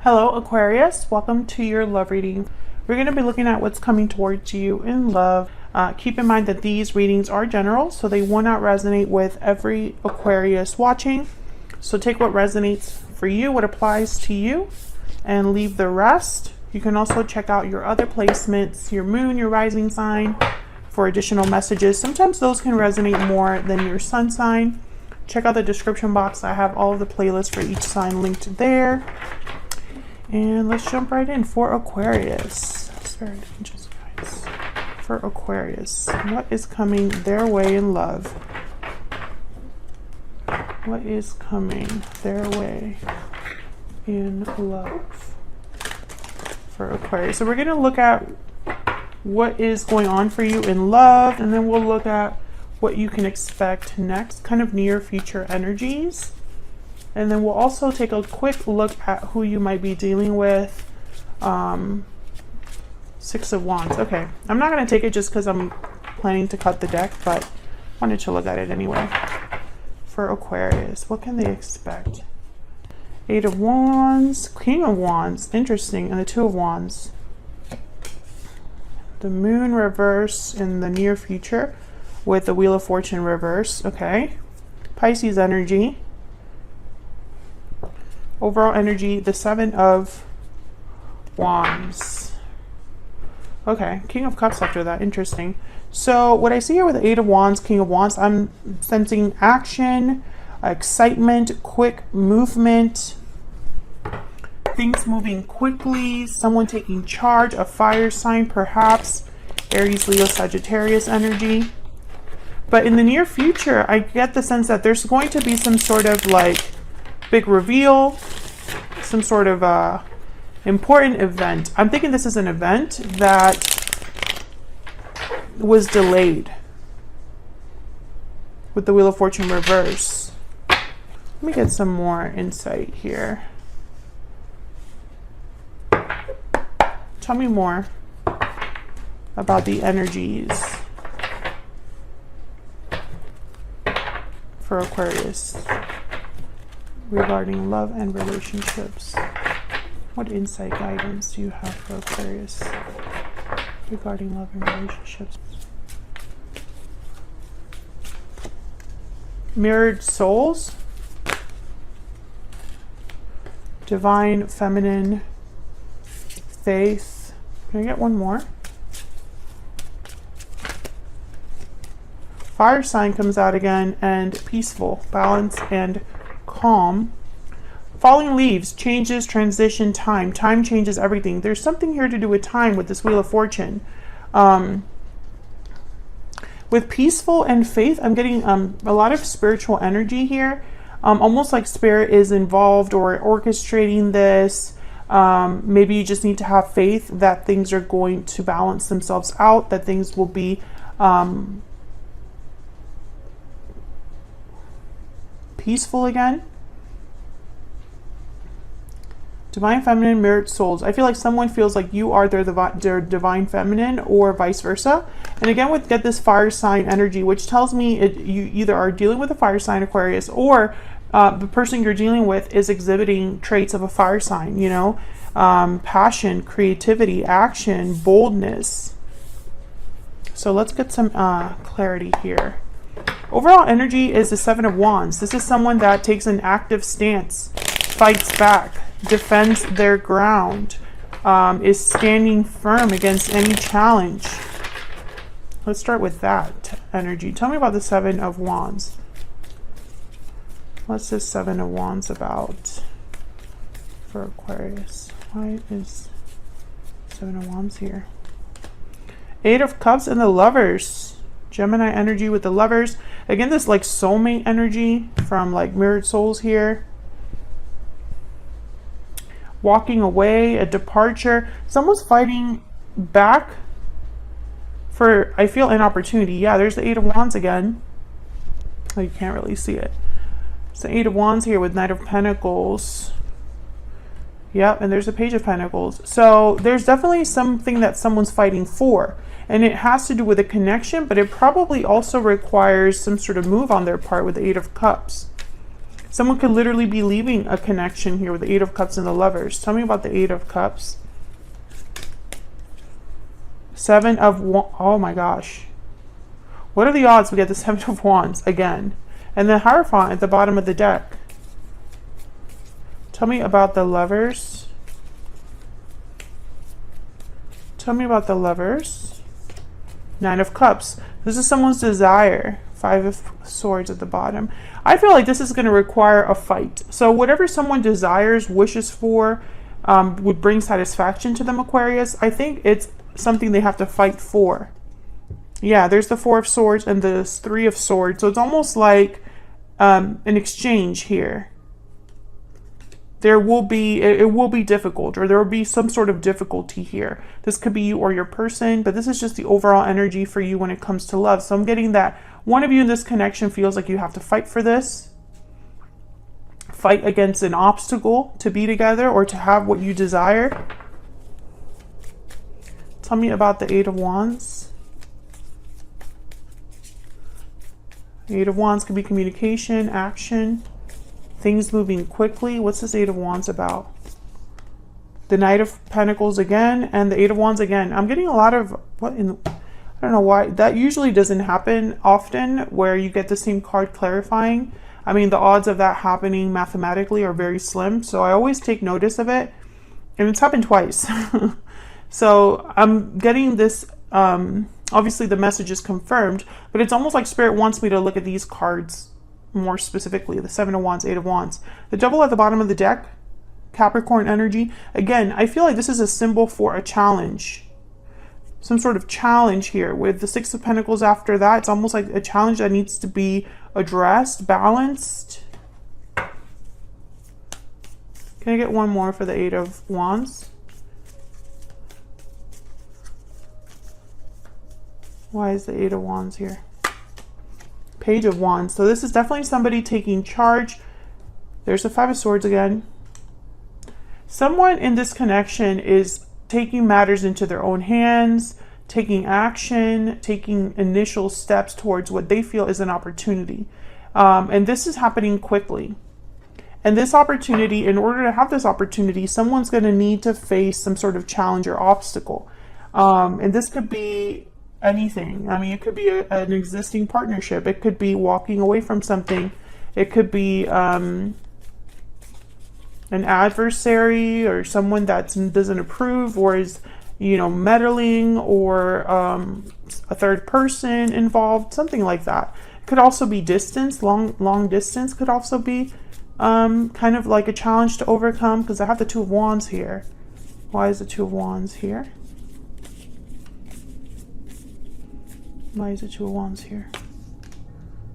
Hello Aquarius, welcome to your love reading. We're going to be looking at what's coming towards you in love. Keep in mind that these readings are general, so they will not resonate with every Aquarius watching. So take what resonates for you, what applies to you, and leave the rest. You can also check out your other placements, your moon, your rising sign, for additional messages. Sometimes those can resonate more than your sun sign. Check out the description box. I have all of the playlists for each sign linked there. And let's jump right in for Aquarius. Spirit angels, guys. For Aquarius, what is coming their way in love? What is coming their way in love for Aquarius? So we're going to look at what is going on for you in love, and then we'll look at what you can expect next, kind of near future energies. And then we'll also take a quick look at who you might be dealing with. Six of Wands. Okay, I'm not going to take it just because I'm planning to cut the deck, but wanted to look at it anyway. For Aquarius, what can they expect? Eight of Wands, King of Wands, interesting, and the Two of Wands. The Moon reverse in the near future with the Wheel of Fortune reverse. Okay, Pisces energy. Overall energy, the Seven of Wands. Okay, King of Cups after that. Interesting. So what I see here with the Eight of Wands, King of Wands, I'm sensing action, excitement, quick movement, things moving quickly, someone taking charge, a fire sign perhaps, Aries, Leo, Sagittarius energy. But in the near future, I get the sense that there's going to be some sort of like big reveal, some sort of important event. I'm thinking this is an event that was delayed with the Wheel of Fortune reverse. Let me get some more insight here. Tell me more about the energies for Aquarius regarding love and relationships. What insight guidance do you have for Aquarius regarding love and relationships? Mirrored souls, divine feminine, faith. Can I get one more? Fire sign comes out again, and peaceful, balance, and calm. Falling leaves, changes, transition, time. Time changes everything. There's something here to do with time with this Wheel of Fortune. With peaceful and faith, I'm getting a lot of spiritual energy here. Almost like spirit is involved or orchestrating this. Maybe you just need to have faith that things are going to balance themselves out, that things will be peaceful again. Divine feminine, mirrored souls. I feel like someone feels like you are their divine feminine, or vice versa. And again, with get this fire sign energy, which tells me you either are dealing with a fire sign, Aquarius, or the person you're dealing with is exhibiting traits of a fire sign, you know, passion, creativity, action, boldness. So let's get some clarity here. Overall energy is the Seven of Wands. This is someone that takes an active stance, fights back, defends their ground, is standing firm against any challenge. Let's start with that energy. Tell me about the Seven of Wands. What's this Seven of Wands about for Aquarius? Why is Seven of Wands here? Eight of Cups and the Lovers. Gemini energy with the Lovers. Again, this like soulmate energy from like mirrored souls here. Walking away, a departure. Someone's fighting back for, I feel, an opportunity. Yeah, there's the Eight of Wands again. Oh, you can't really see it. It's the Eight of Wands here with Knight of Pentacles. Yep, and there's a Page of Pentacles. So there's definitely something that someone's fighting for. And it has to do with a connection, but it probably also requires some sort of move on their part with the Eight of Cups. Someone could literally be leaving a connection here with the Eight of Cups and the Lovers. Tell me about the Eight of Cups. Seven of Wands. Oh my gosh. What are the odds we get the Seven of Wands again? And the Hierophant at the bottom of the deck. Tell me about the Lovers. Tell me about the Lovers. Nine of Cups. This is someone's desire. Five of Swords at the bottom. I feel like this is going to require a fight. So whatever someone desires, wishes for, would bring satisfaction to them, Aquarius. I think it's something they have to fight for. Yeah, there's the Four of Swords and the Three of Swords. So it's almost like an exchange here. It will be difficult, or there will be some sort of difficulty here. This could be you or your person, but this is just the overall energy for you when it comes to love. So I'm getting that one of you in this connection feels like you have to fight for this. Fight against an obstacle to be together or to have what you desire. Tell me about the Eight of Wands. The Eight of Wands could be communication, action, things moving quickly. What's this Eight of Wands about? The Knight of Pentacles again, and the Eight of Wands again. I'm getting a lot of, I don't know why. That usually doesn't happen often, where you get the same card clarifying. I mean, the odds of that happening mathematically are very slim. So I always take notice of it. And it's happened twice. So I'm getting this, obviously the message is confirmed, but it's almost like Spirit wants me to look at these cards more specifically. The Seven of Wands, Eight of Wands. The Devil at the bottom of the deck, Capricorn energy. Again, I feel like this is a symbol for a challenge. Some sort of challenge here. With the Six of Pentacles after that, it's almost like a challenge that needs to be addressed, balanced. Can I get one more for the Eight of Wands? Why is the Eight of Wands here? Page of Wands. So this is definitely somebody taking charge. There's the Five of Swords again. Someone in this connection is taking matters into their own hands, taking action, taking initial steps towards what they feel is an opportunity. And this is happening quickly. And this opportunity, in order to have this opportunity, someone's going to need to face some sort of challenge or obstacle. And this could be anything. I mean, it could be an existing partnership. It could be walking away from something. It could be an adversary or someone that doesn't approve or is, you know, meddling, or a third person involved, something like that. It could also be distance, long distance could also be kind of like a challenge to overcome, because I have the Two of Wands here. Why is the Two of Wands here? Why is the Two of Wands here?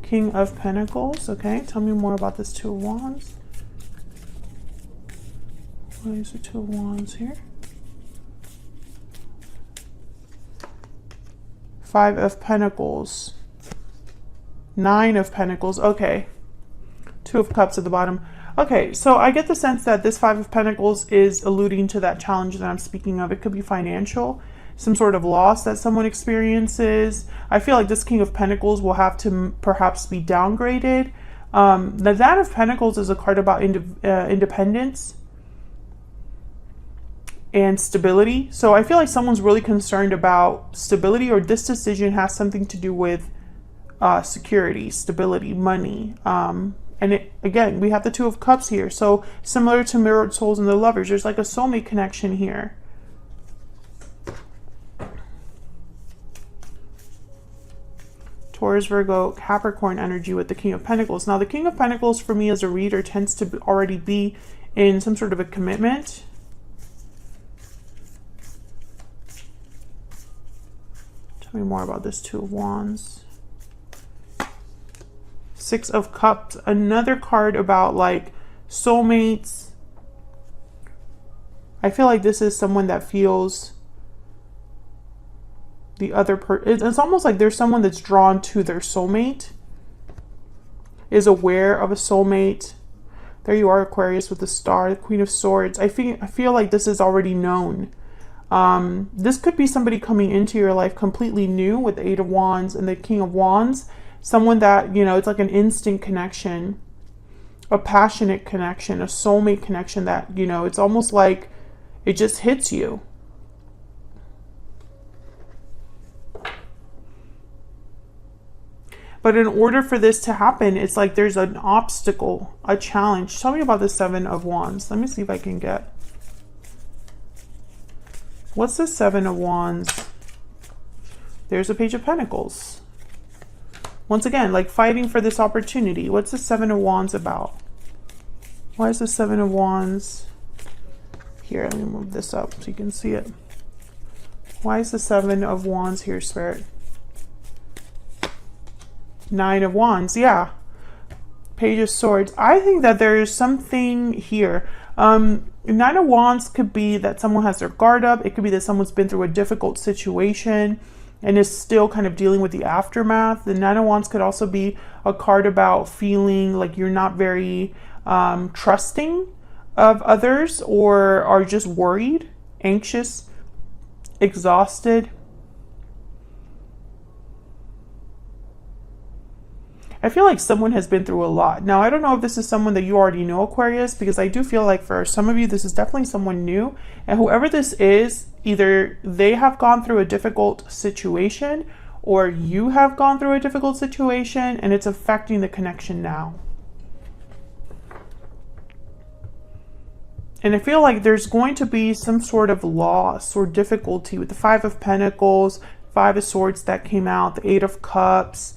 King of Pentacles. Okay, tell me more about this Two of Wands. Why is the Two of Wands here? Five of Pentacles. Nine of Pentacles. Okay. Two of Cups at the bottom. Okay, so I get the sense that this Five of Pentacles is alluding to that challenge that I'm speaking of. It could be financial, some sort of loss that someone experiences. I feel like this King of Pentacles will have to perhaps be downgraded. The Nine of Pentacles is a card about independence and stability. So I feel like someone's really concerned about stability, or this decision has something to do with security, stability, money. And again, we have the Two of Cups here. So similar to Mirrored Souls and the Lovers, there's like a soulmate connection here. Taurus, Virgo, Capricorn energy with the King of Pentacles. Now the King of Pentacles for me as a reader tends to already be in some sort of a commitment. Tell me more about this Two of Wands. Six of Cups, another card about like soulmates. I feel like this is someone that feels the other person. It's almost like there's someone that's drawn to their soulmate, is aware of a soulmate. There you are, Aquarius, with the Star, the Queen of Swords. I feel like this is already known. This could be somebody coming into your life completely new with the Eight of Wands and the King of Wands. Someone that, you know, it's like an instant connection. a passionate connection, a soulmate connection that, you know, it's almost like it just hits you. But in order for this to happen, it's like there's an obstacle, a challenge. Tell me about the Seven of Wands. Let me see if I can get. What's the Seven of Wands? There's a Page of Pentacles. Once again, like fighting for this opportunity. What's the Seven of Wands about? Why is the Seven of Wands? Here, let me move this up so you can see it. Why is the Seven of Wands here, Spirit? Nine of Wands, yeah. Page of Swords. I think that there is something here. Nine of Wands could be that someone has their guard up. It could be that someone's been through a difficult situation and is still kind of dealing with the aftermath. The Nine of Wands could also be a card about feeling like you're not very trusting of others, or are just worried, anxious, exhausted. I feel like someone has been through a lot. Now, I don't know if this is someone that you already know, Aquarius, because I do feel like for some of you, this is definitely someone new. And whoever this is, either they have gone through a difficult situation or you have gone through a difficult situation and it's affecting the connection now. And I feel like there's going to be some sort of loss or difficulty with the Five of Pentacles, Five of Swords that came out, the Eight of Cups.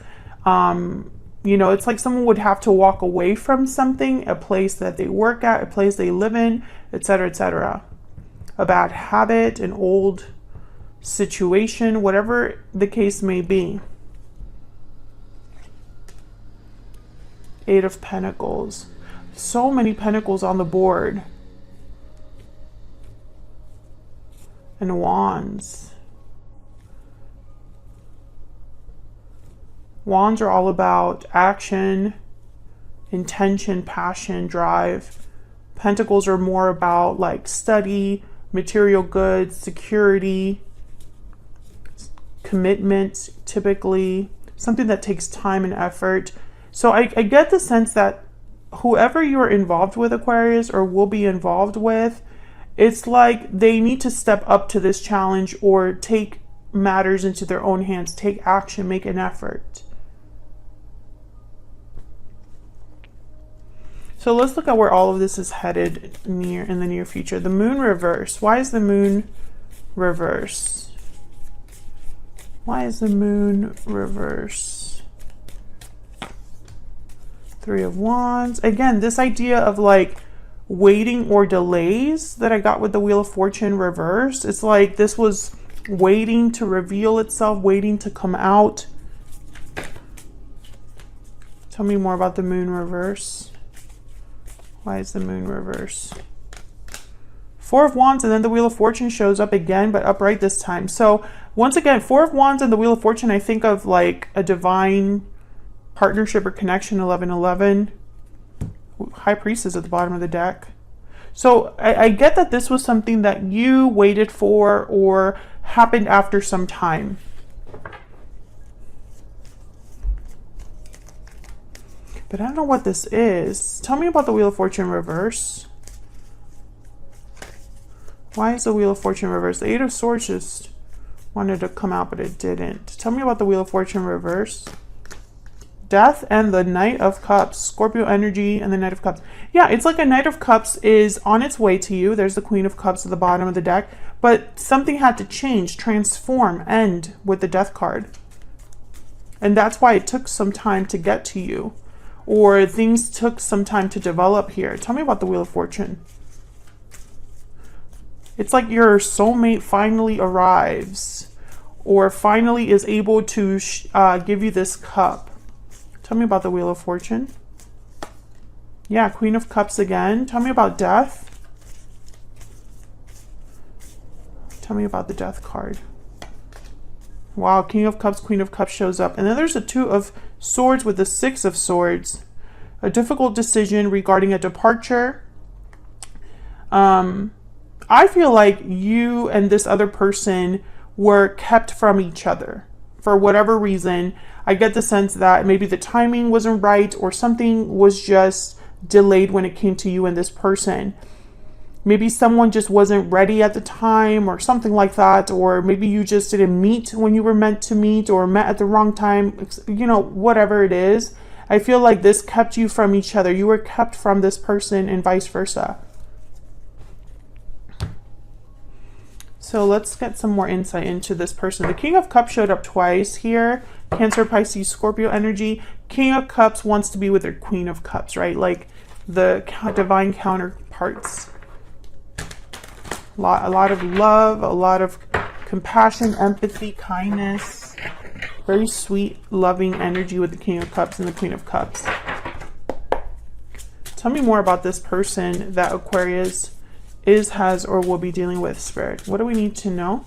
You know, it's like someone would have to walk away from something, a place that they work at, a place they live in, etc., etc. A bad habit, an old situation, whatever the case may be. Eight of Pentacles. So many pentacles on the board. And Wands. Wands are all about action, intention, passion, drive. Pentacles are more about like study, material goods, security, commitment, typically something that takes time and effort. So I get the sense that whoever you're involved with, Aquarius, or will be involved with, it's like they need to step up to this challenge or take matters into their own hands, take action, make an effort. So let's look at where all of this is headed in the near future. The Moon reverse. Why is the Moon reverse? Why is the Moon reverse? Three of Wands. Again, this idea of like waiting or delays that I got with the Wheel of Fortune reverse. It's like this was waiting to reveal itself, waiting to come out. Tell me more about the Moon reverse. Why is the Moon reverse? Four of Wands, and then the Wheel of Fortune shows up again, but upright this time. So once again, Four of Wands and the Wheel of Fortune, I think of like a divine partnership or connection, 1111. High Priestess at the bottom of the deck. So I get that this was something that you waited for or happened after some time. But I don't know what this is. Tell me about the Wheel of Fortune reverse. Why is the Wheel of Fortune reverse? The Eight of Swords just wanted to come out, but it didn't. Tell me about the Wheel of Fortune reverse. Death and the Knight of Cups. Scorpio energy and the Knight of Cups. Yeah, it's like a Knight of Cups is on its way to you. There's the Queen of Cups at the bottom of the deck. But something had to change, transform, end with the Death card. And that's why it took some time to get to you. Or things took some time to develop here. Tell me about the Wheel of Fortune. It's like your soulmate finally arrives. Or finally is able to give you this cup. Tell me about the Wheel of Fortune. Yeah, Queen of Cups again. Tell me about death. Tell me about the Death card. Wow, King of Cups, Queen of Cups shows up. And then there's a Two of Swords with the Six of Swords. A difficult decision regarding a departure. I feel like you and this other person were kept from each other for whatever reason. I get the sense that maybe the timing wasn't right or something was just delayed when it came to you and this person. Maybe someone just wasn't ready at the time or something like that, or maybe you just didn't meet when you were meant to meet, or met at the wrong time, you know, whatever it is. I feel like this kept you from each other. You were kept from this person and vice versa. So let's get some more insight into this person. The King of Cups showed up twice here. Cancer, Pisces, Scorpio energy. King of Cups wants to be with their Queen of Cups, right? Like the divine counterparts. A lot of love, a lot of compassion, empathy, kindness. Very sweet, loving energy with the King of Cups and the Queen of Cups. Tell me more about this person that Aquarius is, has, or will be dealing with, Spirit. What do we need to know?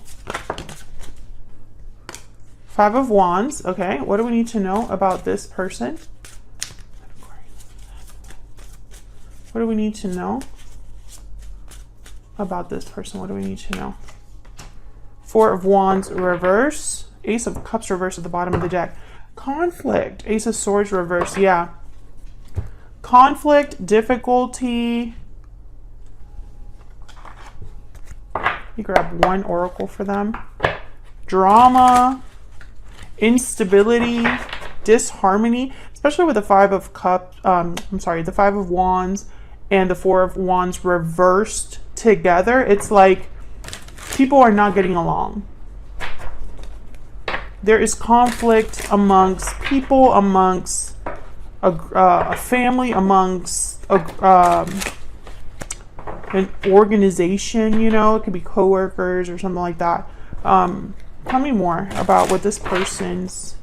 Five of Wands. Okay, what do we need to know about this person? What do we need to know about this person? What do we need to know? Four of Wands reverse. Ace of Cups reverse at the bottom of the deck. Conflict. Ace of Swords reverse. Yeah. Conflict, difficulty. You grab one oracle for them. Drama, instability, disharmony, especially with the Five of Cups, the Five of Wands and the Four of Wands reversed together. It's like people are not getting along. There is conflict amongst people, amongst a family, amongst an organization, you know, it could be coworkers or something like that. Tell me more about what this person's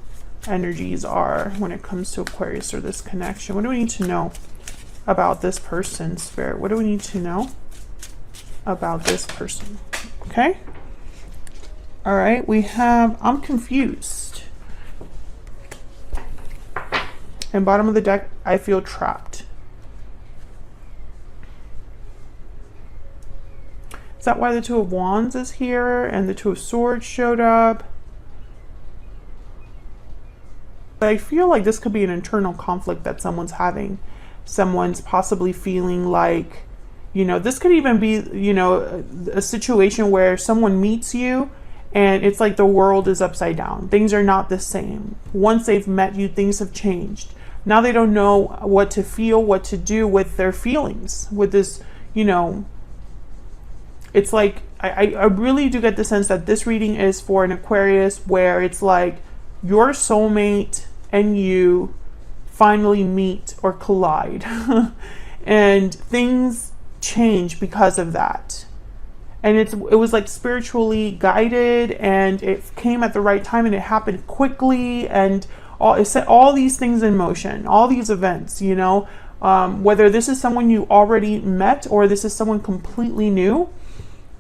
energies are when it comes to Aquarius or this connection. What do we need to know about this person, Spirit? What do we need to know about this person? Okay. All right. We have, I'm confused. And bottom of the deck, I feel trapped. Is that why the Two of Wands is here and the Two of Swords showed up? But I feel like this could be an internal conflict that someone's having. Someone's possibly feeling like, you know, this could even be, you know, a situation where someone meets you and it's like the world is upside down. Things are not the same. Once they've met you, things have changed. Now they don't know what to feel, what to do with their feelings, with this, you know. It's like, I really do get the sense that this reading is for an Aquarius where it's like your soulmate and you finally meet or collide. And things change because of that. And it was like spiritually guided, and it came at the right time, and it happened quickly, and it set all these things in motion, all these events, you know, whether this is someone you already met or this is someone completely new.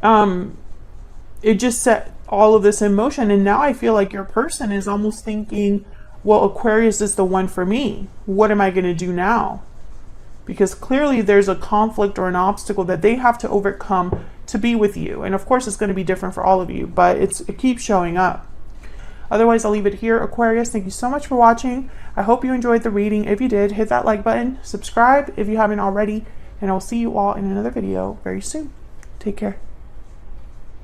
It just set all of this in motion. And now I feel like your person is almost thinking, well, Aquarius is the one for me. What am I going to do now? Because clearly there's a conflict or an obstacle that they have to overcome to be with you. And of course, it's going to be different for all of you, but it keeps showing up. Otherwise, I'll leave it here, Aquarius. Thank you so much for watching. I hope you enjoyed the reading. If you did, hit that like button, subscribe if you haven't already, and I'll see you all in another video very soon. Take care.